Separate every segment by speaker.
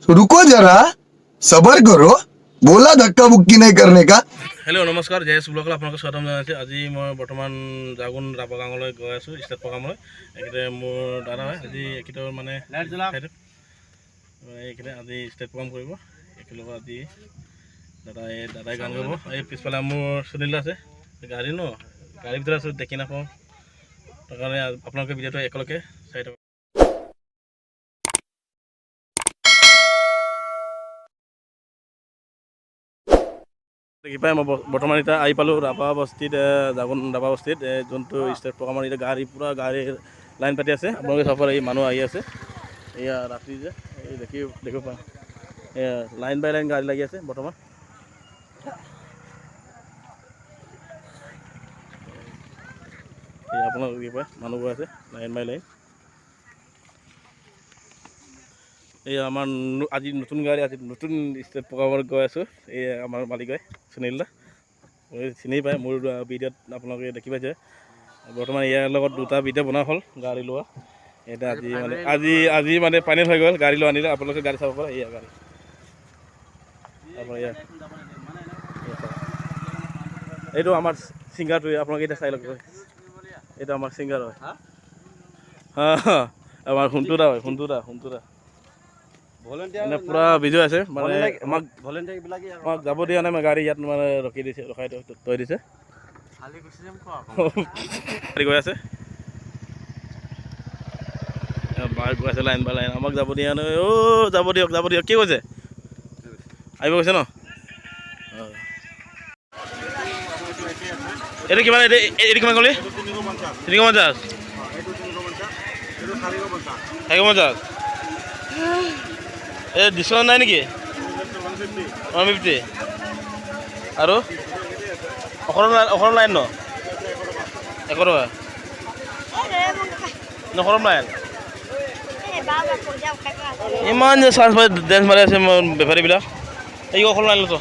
Speaker 1: रुको जरा सबर करो बोला धक्का मुक्की नहीं करने का।
Speaker 2: हेलो नमस्कार जय সকলৰ আপোনালোকক স্বাগতম জনাইছোঁ। আজি মই বৰ্তমান জাগুন ৰাপা গাঁৱলৈ গৈ আছোঁ ষ্টেট প্ৰগ্ৰামলৈ। এইকেইটা মোৰ দাদা হয়। আজি এইকেইটাৰ মানে এইকেইটা আজি ষ্টেট প্ৰগ্ৰাম কৰিব। একেলগে আজি দাদাই গান গাব। এই পিছফালে মোৰ সুনীল আছে গাড়ী গাড়ীৰ ভিতৰত আছোঁ দেখি নাপাওঁ। তাৰ কাৰণে আপোনালোকে ভিডিঅ'টো একেলগে চাই থাকক। দেখি পাই মই বৰ্তমান এতিয়া আহি পালোঁ ৰাপা বস্তিত জাগুন ৰাপা বস্তিত যোনটো ষ্টেট প্ৰগ্ৰামৰ এতিয়া পূৰা গাড়ীৰ লাইন পাতি আছে। আপোনালোকে চাব পাৰে এই মানুহ আহি আছে। এয়া ৰাতি যে এই দেখিব পাওঁ এয়া লাইন বাই লাইন গাড়ী লাগি আছে বৰ্তমান। এই আপোনালোকে কি পায় মানুহবোৰ আছে লাইন বাই লাইন। এই আমাৰ আজি নতুন গাড়ী আজি নতুন ষ্টেট প্ৰগ্ৰামত গৈ আছোঁ। এই আমাৰ মালিক হয় সুনীল দা চিনি পায় মোৰ ভিডিঅ'ত আপোনালোকে দেখি পাইছে। বৰ্তমান ইয়াৰ লগত দুটা ভিডিঅ' বনোৱা হ'ল গাড়ী লোৱা। এতিয়া আজি মানে পানী হৈ গ'ল গাড়ী লোৱা আনিলে। আপোনালোকে গাড়ী চাব পাৰে এয়া গাড়ী আপোনাৰ এইটো আমাৰ ছিংগাৰটো আপোনালোকে এতিয়া চাই লওক। এইটো আমাৰ ছিংগাৰ হয় আমাৰ সোণটোদা হয় সোণটোদা পুৰা ভিডিঅ' আছে মানে আমাক যাব দিয়া নাই। গাড়ী ইয়াত মানে ৰখাই থৈ দিছে গাড়ী গৈ আছে গৈ আছে লাইন বাই লাইন। আমাক যাব দিয়া নাই। যাব দিয়ক কি কৈছে আহিব কৈছে ন। এইটো কিমান এইটো কিমান ক'লি 350 450 এই ডিছকাউণ্ট নাই নেকি 150 আৰু অসম লাইন ন 100 টকা অসম লাইন ইমান যে চাৰ্জ পাই ডেন্স মাৰি আছে বেপাৰীবিলাক। এই অসম লাইন লৈছ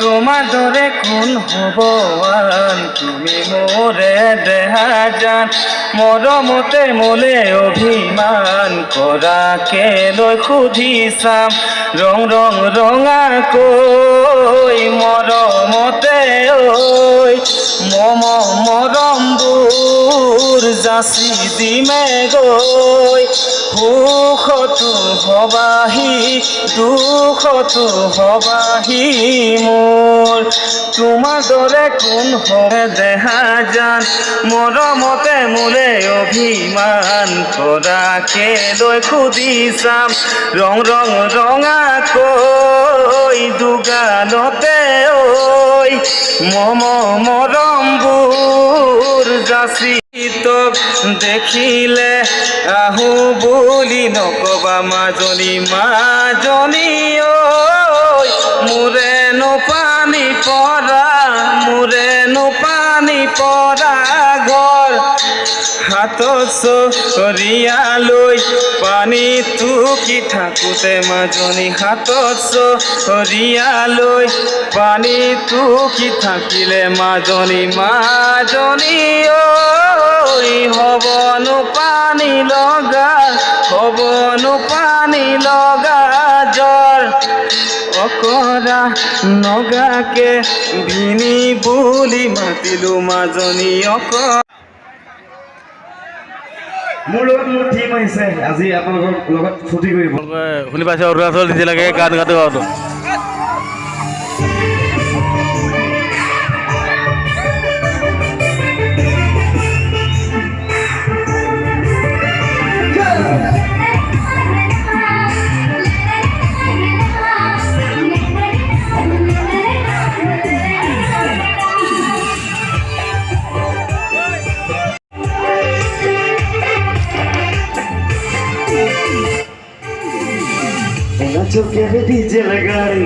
Speaker 3: তোমার দরে কোন হব তুমি মোরে দেহা যান মৰমতে মোলে অভিমান কৰাকে লৈ সুধি চাম ৰঙাকৈ মৰমতে ঐ মৰমবোৰ যাচি দিমে গৈ সুখতো হবাহি দুখতো হবাহি মোৰ তোমাৰ দৰে কোন হয় দেহা যান মৰমতে মোলে অভিমান কৰাকে লৈ সুধি চাম ৰঙাকৈ দুগালতে ঐ মৰমবোৰ যাচি তোক দেখিলে আহো বুলি নকবা মাজনী ঐ মোৰেনো পানী পৰা ঘৰ হাতত চৰিয়ালৈ পানী টুকি থাকোঁতে মাজনী হাতত চৰিয়ালৈ পানী টুকি থাকিলে মাজনী ঐ হবনো পানী লগা জ্বৰ অকৰা নগাকে ভিনি বুলি মাতিলো মাজনী মোৰ লগত মোৰ টীম আহিছে আজি আপোনালোকৰ লগত ফূৰ্তি কৰিব।
Speaker 2: শুনি পাইছে অৰুণাচল জিলাকে গান গাটো গাওঁতো
Speaker 3: চোখের ডিজেল গাড়ি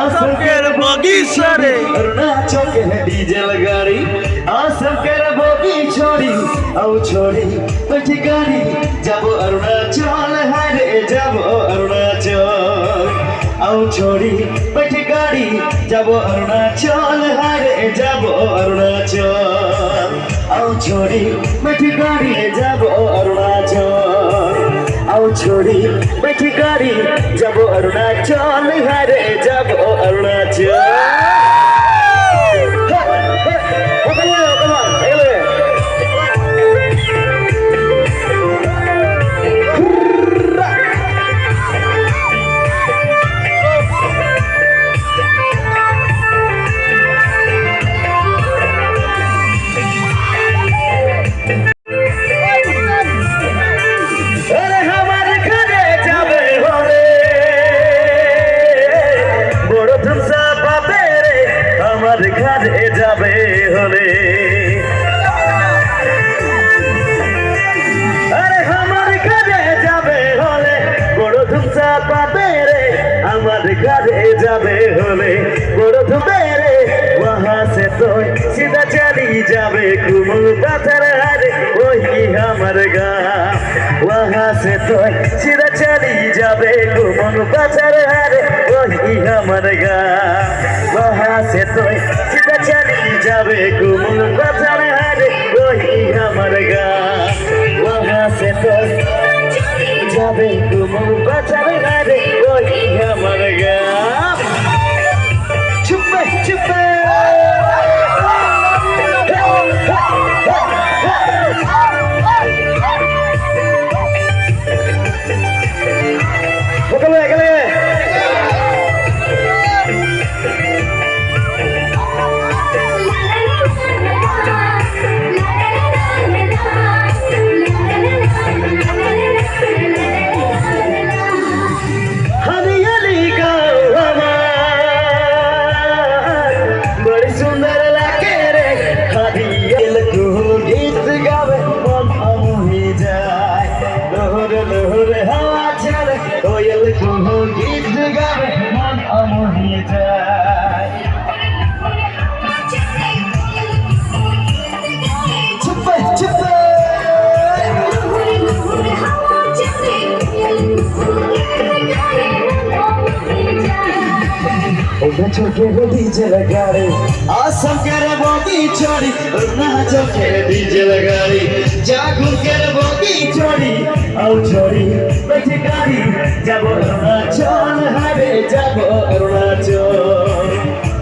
Speaker 3: আসকের
Speaker 2: বগিচারে
Speaker 3: চোখের ডিজেল গাড়ি আসকের বগি ছড়ি আও ছড়ি পেটি গাড়ি যাব অরুণাচল হারে যাব অরুণাচল আও ছড়ি পেটি গাড়ি যাব অরুণাচল হারে যাব অরুণাচল আও ছড়ি পেটি গাড়ি যাব অরুণাচল আও ছড়ি পেটি গাড়ি যাব অরুণাচল হারে যাব অরুণাচল ঘরে যাবে হলে আরে আমার ঘরে যাবে হলে বড় ধুমসা পাবে রে আমার ঘরে যাবে হলে বড় ধুমে রে वहाँ से तो सीधा चली जावे कुमुल पत्थर हरे वही हमर गाँव वहाँ से तो सीधा चली जावे कुमुल पत्थर हरे वही हमर गाँव वहाँ से तो सीधा चली जावे कुमुल पत्थर हरे वही हमर गाँव वहाँ से तो जावे कुमुल पत्थर हरे वही हमर गाँव चुप्पे चुप्पे गीत गावे मन अमोही जाए छुपे छुपे चोखेर डीजल गाड़ी आसम के बोगी छोड़ी ना चोखेर डीजल गाड़ी जागुन के बोगी छोड़ी आओ छोड़ी बैठी गाड़ी जब अरुणाचल हरे जब अरुणाचल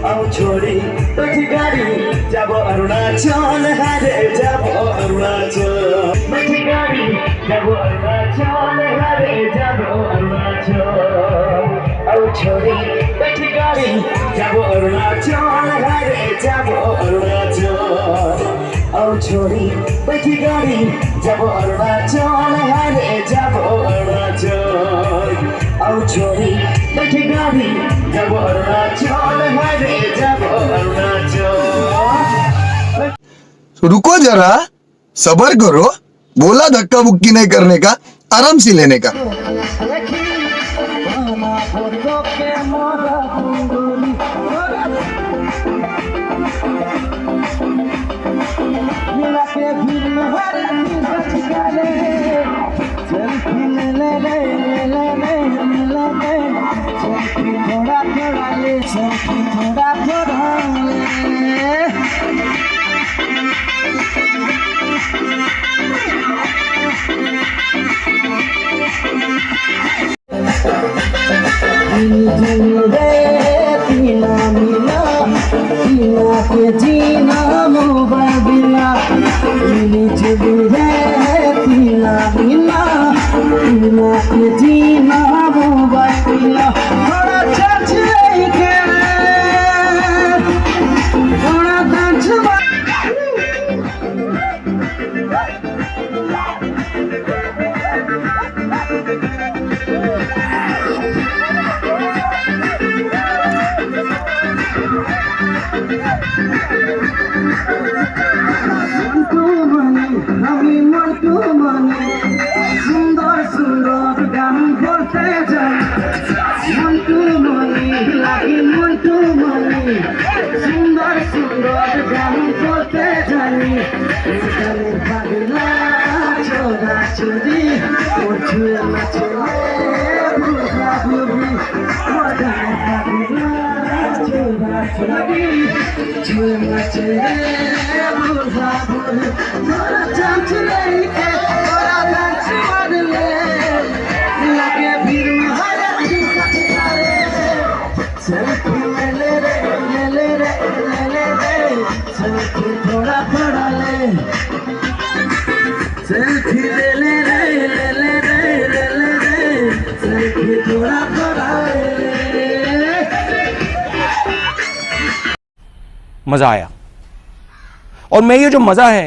Speaker 3: आओ छोड़ी बैठी गाड़ी जब अरुणाचल हरे जब अरुणाचल बैठी गाड़ी जब अरुणाचल हरे जब अरुणाचल आओ छोड़ी बैठी गाड़ी जब अरुणाचल हरे जब अरुणाचल आओ छोड़ी बैठी गाड़ी जब अरुणाचल हरे जब अरुणाचल आओ छोड़ी बैठी गाड़ी जब अरुणाचल हरे जब अरुणाचल
Speaker 1: रुको जरा सबर करो बोला धक्का मुक्की नहीं करने का आराम से लेने का
Speaker 3: जीना मुबाबिला पीना बिना पीना के जीना मुबाबिला थोड़ा चच के थोड़ा दर्द সুন্দর সুন্দর গান করতে যাই সুন্দর সুন্দর গান করতে জানি গানের পাগলা চোরা চুরি ছুঁয়ে নাচলে বুঝা বুঝি গানের পাগলা চোরা চুরি ছুঁয়ে নাচলে বুঝা বুঝি তোরা চাঁচলে তোরা গাছ মারলে লাগে ভিড় হারা सेल्फी ले रे सेल्फी थोड़ा थोड़ा ले सेल्फी ले रे सेल्फी थोड़ा थोड़ा ले
Speaker 4: मज़ा आया। और मैं ये जो मज़ा है